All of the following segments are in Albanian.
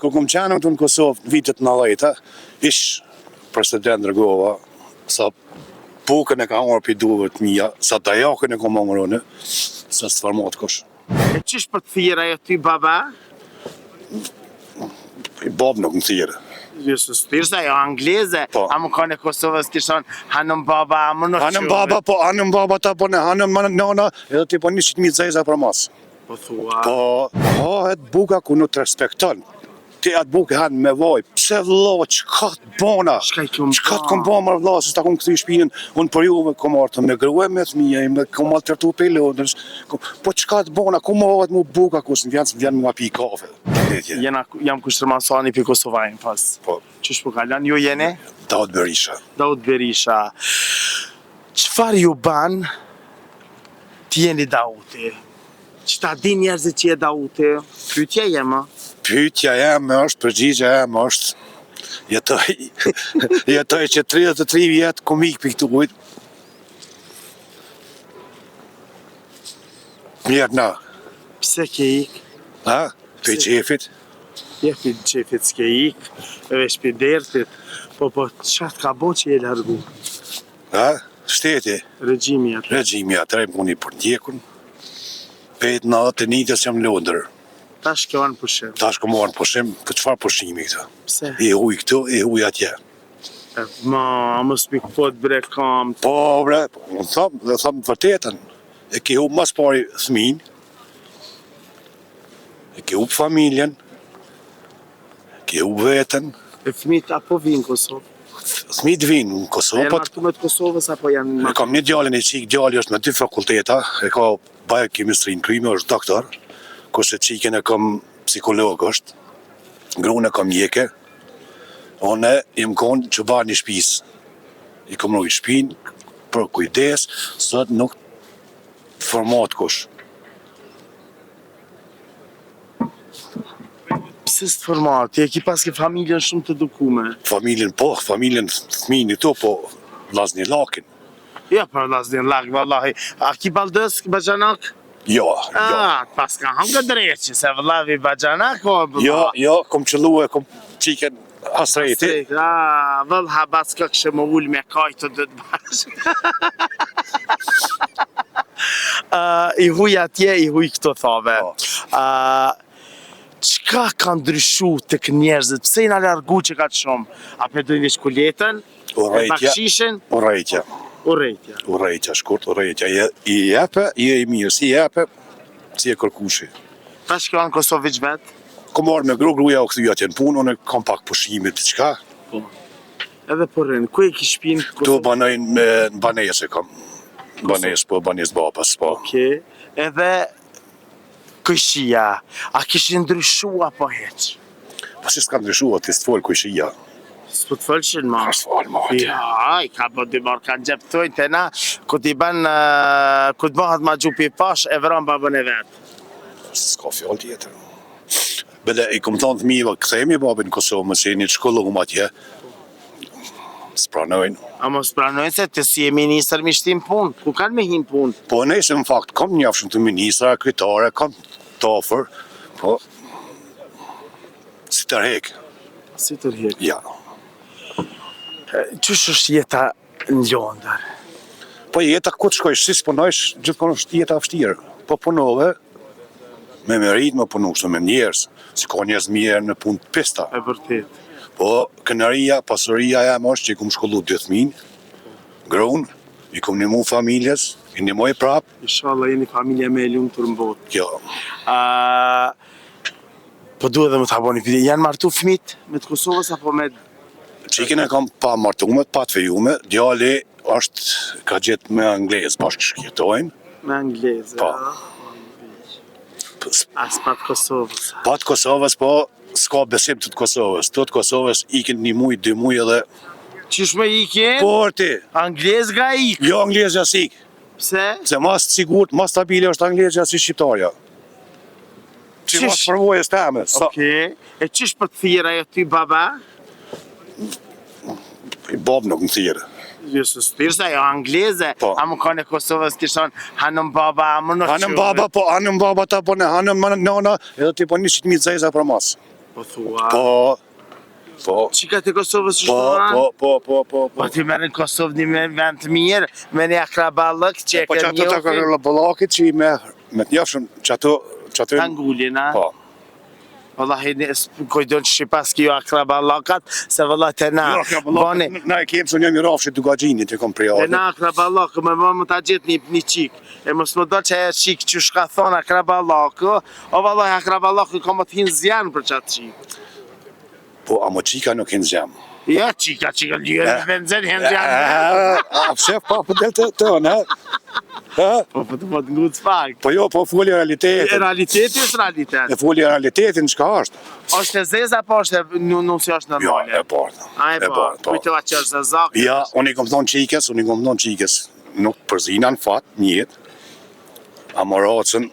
Kur kom qenë këtu në Kosovë vitet 90, ish president Rgova, sa bukën e ka marrë për duhet mija, sa dajakën e kom marrë unë, sa s'farmat kush. E qish për të thirë ajo ty baba? I babë nuk më thirë. Jo së thirë se ajo angleze, Po. a më kone Kosovës kishon hanëm baba, a më në Hanëm baba, po hanëm baba ta po ne hanëm nana, edhe ti po 100.000 zeza për mas. Po thua. Po, hahet buka ku nuk të respekton. Ti atë bukë hanë me vaj, pse vëlla, qka të bona? Çka i kom Qka të ba? kom ba marrë vëlla, se s'ta kom këthy shpinën, unë për juve kom artë me grue me thmija, me kom maltretu pe lëndërës, po qka të bona, ku më hahet mu buka ku s'në vjen mu api i kafe. Jam kushtërman Sani për Kosovajnë pas. Po, Qish po kalan, ju jene? Daud Berisha. Daud Berisha. Qfar ju ban të jeni Dauti? Që ta di njerëzit që je Dauti? Pytja jema. Pyetja jeme është, përgjigja jeme është, jetoj që 33 vjetë kom ikë për këtë ujtë. Mirë na, Pse ke ik? ha? Për qefit. Je për qefit s'ke ik, edhe shpi dertit. Po, qatë ka bo që je largu? Ha? Shteti, Regjimi atë. regjimi atër e puni për ndjekun. Pejt në atë të njëtës jam lëndër. Tash kjo anë pushim. Tash kom marrë pushim, për çfarë pushimi këtë? Pse? E huj këtu, e huj atje. Mos mi këpot bre kam. Po bre, unë thëmë vërtetën. E ke hup mas pari thmin, e ke hup familjen, ke hup veten, E fëmit apo vinë Kosovë? thmit vinë në Kosovë, Janë po martu me të Kosovës apo janë... e kam një djalin e qik, djali është me 2 fakulteta, e ka biokemistri në kryme, është doktor, kurse qiken e kam psikolog është, grunë e kam mjeke, one im konë që barë një shpis, i kam rojë shpin, për kujdes, sot nuk format kush. Pse së të format? Ti e ki paske familjen shumë të dukume. Familjen po, familjen thmini to, po vllazni lakin. Ja, për lasdin lak, vallahi. A ki baldës, bajanak? Jo, Pas ka hangë dreqi, se vëllavi bajanak o... jo, kom qëllu e kom qiken asreti. Vëllha bas ka kështë më ullë me kajtë të të bashkë. I huj atje, i huj këto thave. Qka ka ndryshu të kë njerëzit? Pse i na largu që ka të shumë? A pe dojnë veç kuletën? Bakshishin? Urrejtja, Urrejtja. shkurt, urrejtja. I jepe, i e i mirë, si jepe, si e kërkushi. Ta shkjo në Kosovë veç vetë? Kom marrë me gruja u këthy atje në punë, unë kam pak pushimit të qka. Edhe për rënë, ku e ki shpinë? Këtu banojnë me në banesë kam. Banesë, po, banesë babas, po. Oke. Edhe këshia, a kishin ndryshu apo heq? Po si s'ka ndryshu, ati s'të folë kujshia. S'po të fëllshin ma? Ka s'folë ma atje. Ja, i ka po dy marë kanë gjep të tojnë të na, ku t'i ban, ku t'bohat ma gjupi pash, e vëran babën e vetë. S'ka fjallë tjetër. Bele, i kom thonë thmiva, këthejmë i babin Kosovë, më se një të shkollohum atje. S'pranojnë. A mos pranojnë se të si e minister mi shtim punë, ku kanë me hin punë? Po nëse në fakt, kom njafshëm të ministra, kryetare, kom tafër, po si tërhek. Si të rhjek. Ja. Qësh është jeta në Londër? Po jeta ku të shkojsh, si s'punojsh, gjithkohë është jeta vështirë. Po punove, me merit me punu, shtë me njerës, si ka njerës mirë në punë të pista. E vërtet. Po kënëria, pasuria jam është që i kom shkollu 2 fëmijë, grunë, i kom nimu familjes, i nimoj prap. Inshallah jeni familje me e lumë të rëmbot. Jo, Po duhet dhe më të aboni piti, janë martu fëmit me të Kosovës apo me... qikin e kam pa martume, pa të fejume, djali është, ka gjetë me anglez bashkë shkjetojnë. Me angleze, Po. As pa të Kosovës. Pa të Kosovës, po s'ka besim të Kosovës. Të Kosovës ikin 1 muj, 2 muj edhe... Qish me ikin? Po ti, Anglez ga ik. jo anglezja s'ik, Pse? se mas sigurt, mas stabile është anglezja si shqiptarja. Që mas përvojës teme. Okej. E qish për të thirë ajo ty baba? I babë nuk më thirë. Jo së thirë se ajo angleze. Po. A më kone Kosovës kishon hanëm baba, a më në Hanëm baba, po hanëm baba ta po ne hanëm nana, edhe ti po 100.000 zeza për mas. Po thua. Po. Qikat e Kosovës është Po. ti merë në Kosovë një vend të mirë, me një akraballëk që e Po që ke ato të kërë ballakit që i me të njofshëm që ato... Tangullin, a? Po. Wallahi, kojdon që shqipas kjo akraballakat, se wallahi të na... Na e kemë së një mirafshit duka gjinit e kom prijade. E na akraballakë, më ta gjithë një qik. E mos më do që e qik që shka thonë akraballakë, o wallahi akraballakë ka më të hinë zjanë për qatë qik. Po, a më qika nuk hinë zjanë. Ja, qika, ljërë në benzin hinë zjanë. A pse pa për del të tonë, ha? Po, të më të ngutës pak. Po jo, po foli realitetin. Realiteti është realitet. E foli realitetin çka është. Është e zeza, po është nuk si është normale. Jo, e partë. A e po, kujtova që është zezak. Ja, unë i kom thonë qikes, nuk përzina në fat, njët, a moracën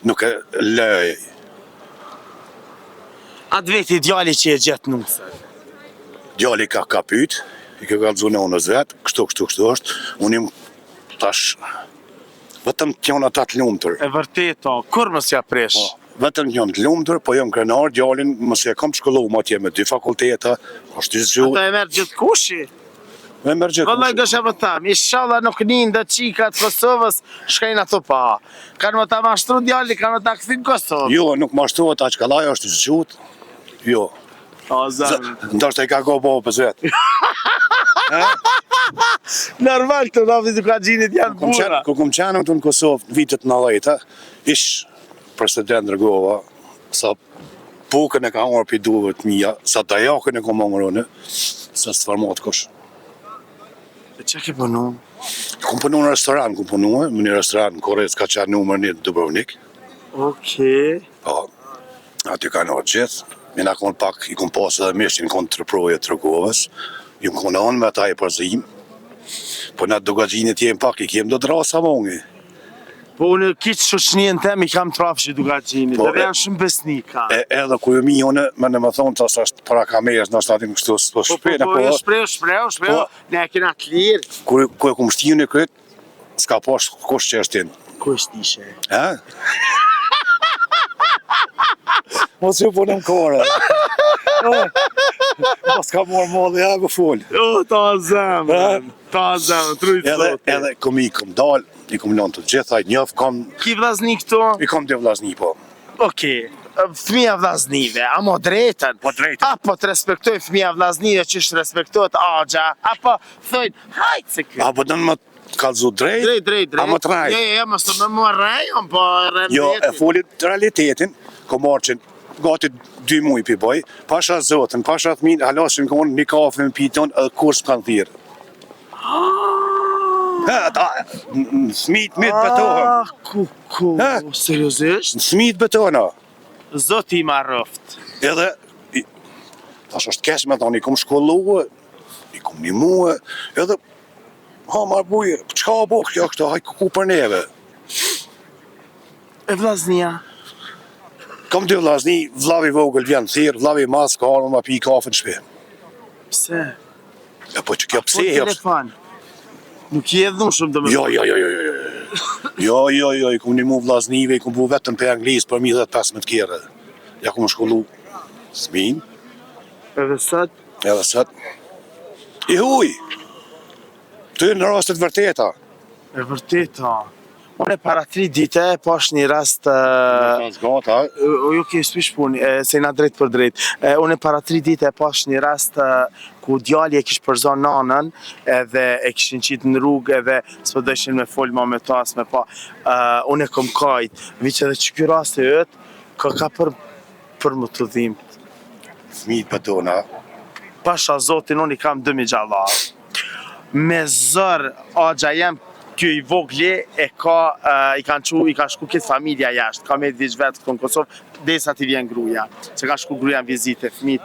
nuk e lej. Atë veti djali që e gjetë nusër. Djali ka pyt, i ka kalëzu në unës vetë, kështu është, unë im tash, vetëm t'jona ta t'lumëtër. E vërteto, kur mos ja presh? Vetëm t'jona t'lumëtër, po jam krenar, djalin, mëse e kam shkollu ma tje me 2 fakulteta, është i zgju. Ato e merë gjithë kushi? Me merë gjithë Vëllaj gësha më thamë, inshallah nuk njën dhe qikat Kosovës, shkajnë ato pa. Kanë më ta mashtru djali, kanë më ta këthin Kosovë. Jo, nuk mashtrohet, aq kallaj është i zgjut. Jo. O, zëmë. Ndoshta i ka go bo për vetë. Normal të rafi të ka gjinit janë bura. Ku kom qenë këtu në Kosovë, në vitet 90, ish president Rgova, sa pukën e ka hangër për duve të mija, sa dajakën e kom hangër unë, sa së farmat kush. E që ke punu? Kom punu në restoran, në një restoran në Korec, ka qenë numër 1 Dubrovnik. Okej. Po, aty ka në gjithë. Mina kon pak, i kom pasë edhe mishtin kon të rëproje të Rgovës, ju më konon me ata e përzim, po në dugagjinit jem pak, i kem do të rasa mongi. Po unë kitë shoqnien tem i kam trafshi dugagjinit, edhe janë shumë besnika. Edhe ku ju mi unë, me në më thonë të ashtë para kamerës, në ashtë atim kështu së shpena, shpreo, ne e kena të lirë. Ku e ku më shtiju në këtë, s'ka pas kush që është tin. Ku është ishe? Ha? Mos ju punem kore. Mos ka morë modhe, ja, më full. O, ta zemë, trujtë zote. Edhe i kom dal, i kom lënë të gjitha, i njëf kom... Ki vllazni këto? I kom dhe vllazni, po. Okej, fëmija vllaznive, a mo drejten? Po drejten. Apo të respektojnë fëmija vllaznive që është respektojnë agja, apo thojnë, hajtë se këtë. Apo dënë më kalzu drejt, a më të rajt. Jo, më së më rajon, po rëndetin. Jo, e folit realitetin, ko marë që gati 2 muj për boj, pasha zotën, pasha thmin, halasin konë një kafe në piton, edhe kur s'kan thirë. Smit betohen. Seriosisht? Smit betona. Zoti ma rëft. Edhe, tash është kesh me thonë, i kom shkollu, i kom një muë, edhe, ha marë buje, qka bo kjo kështë, hajtë ku për neve. E vllaznia? Kom 2 vllazni, vllavi vogël vjen thirë, vllavi mas ka armë ma pi kafe në shpe. Pse? E po që kjo pse e është? Telefon? Nuk i edhun shumë të më... Jo, i kom një mu vllaznive, i kom bu vetëm për anglisë për 15 kjere. Ja kom shkollu s'min. Edhe sot? Edhe sot. I huj! Të në rastet vërteta. E vërteta. Unë para 3 dite, po është një rast... Jo, ke s'pish puni, se na drejt për drejt. Unë para 3 dite, po është një rast ku djali e kish përzon nanën, edhe e kishin qitë në rrugë, edhe s'po dëshin me folma me tas, me pa. Unë e kom kajt, viq edhe që kjo rast e ëtë, ka për më të dhimt. Fmit për tona. Pasha zotin, unë i kam 2 gjallar. Me zër, agja jem, kjo i vogli e ka, i ka shku këtë familja jashtë, ka me dhvish vetë këto në Kosovë, desa t'i vjen gruja, se ka shku gruja në vizite, fmit.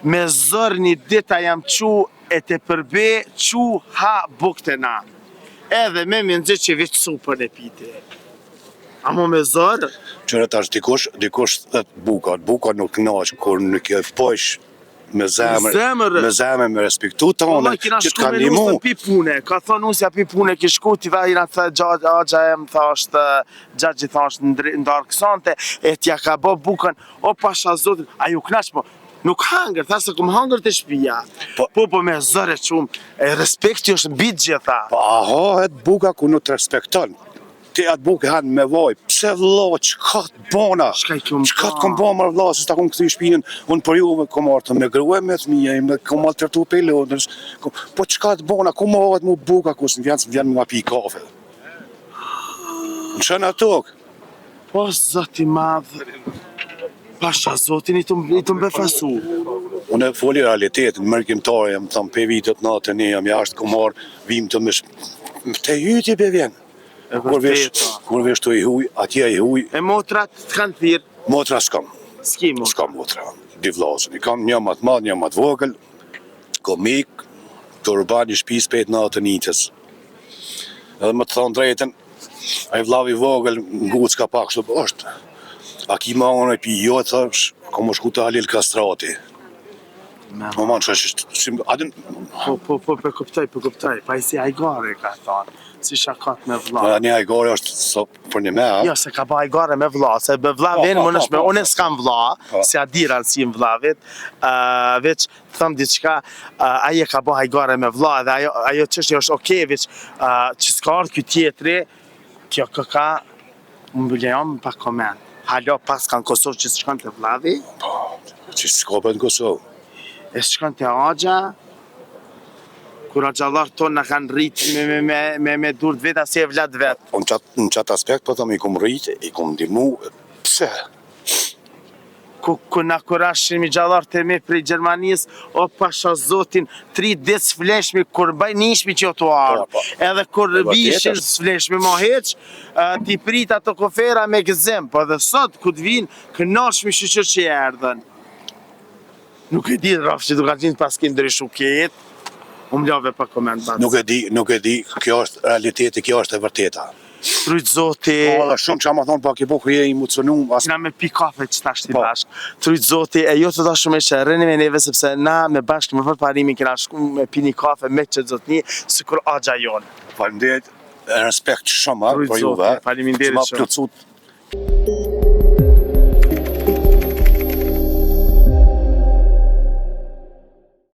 Me zër një dita jam qu e të përbe, qu ha bukte na. Edhe me më nëzë që vishë supër në pite. Amo me zër? Qërë tash dikush dhe buka nuk knaq, kur nuk e pojsh me zemër, me respektu tonë, Valla kina që shku t'ka me ndihmu. nusë pi pune, ka thonë usja pi pune ki shku, t'i dhe jina të agja e më thasht, gjagji thasht ndarë kësante, e t'ja ka bo bukën, o pasha zotin, a ju knash po, nuk hangër, tha se kum hangër të shpia, po me zëre qumë, e respekti është mbi gjitha. Po ahohet buka ku nuk të respekton. Ti atë bukë hanë me vaj, pse vëlla, çka të bona? Çka i kom Çka ba? të kom ba më vëlla, se ta kom këthy shpinën, unë për juve kom artë me grue me fëmija, me kom maltretu pe lodës, po çka të bona, ku më hahet mu buka, ku s'më vjen më pi kafe. Në shënë tokë, Po zoti madhë, pasha zotin i të mbefasu. unë e foli realitetin, mërkimtare, jam thëmë pe vitet natën e jam jashtë kom arë, vim të te hyti be vjen. Kur vesh të i huj, atje i huj, E motrat të kanë thirë, motra s'kam. s'ki motra. S'kam motra, di vllazën. I kam një më të madh, një më të vogël, komik, të urban i shtëpisë 5 natë nitës. Edhe më të thonë drejtën, ai vllavi i vogël, nguc ka pak kështu është. A ki ma unë e pi jo, thash, ka më shku të Halil Kastrati. Më manë që Po kuptoj, pa i si ajgare ka thonë, si shakat me vlla. një ajgore është so, për një me, Jo, se ka ba ajgare me vlla, se be vlla venë më nëshme, unë s'kam vlla, se a di rëndësi më vllavit, veç thëm diçka, aje ka ba ajgare me vlla, dhe ajo çështje është okej, veç që s'ka ardhë ky tjetri, kjo ka, më bëlejom pa koment. Halo pas kanë Kosovë që s'shkon të vllavi, që s'kopet në Kosovë. e shkon të agja, kur agjallarë tonë në kanë rritë me durët vetë, asi e vlad vetë. Në qatë aspekt, po thëmë, i kom rritë, i kom ndimu, pse? Ku na kurashin mi gjallarë të me prej Gjermanisë, o pasha zotin, 3 ditë s'fleshmi, kur baj nishmi që të ardhë. Edhe kur vishin s'fleshmi ma heq, t'i prit ato kofera me gëzim, po dhe sot, ku t'vin, kënashmi shqyqër që e erdhen. Nuk e di rafë që du ka qenë pas kim ndryshu ketë, unë mlave pa koment pas. Nuk e di, kjo është realiteti, kjo është e vërteta. Trujt zoti, Po, dhe shumë që ma thonë, pa ki po krije i mucënu, na me pi kafe që ta shti bashkë. Trujt zoti, e jo të da shumë e që rëni me neve, sepse na me bashkë më vërë parimin kena shku me pi një kafe me që zotni, si kur agja jonë. Faleminderit, respekt shumë për Trujt juve, zoti, faleminderit që ma shumë. plëcut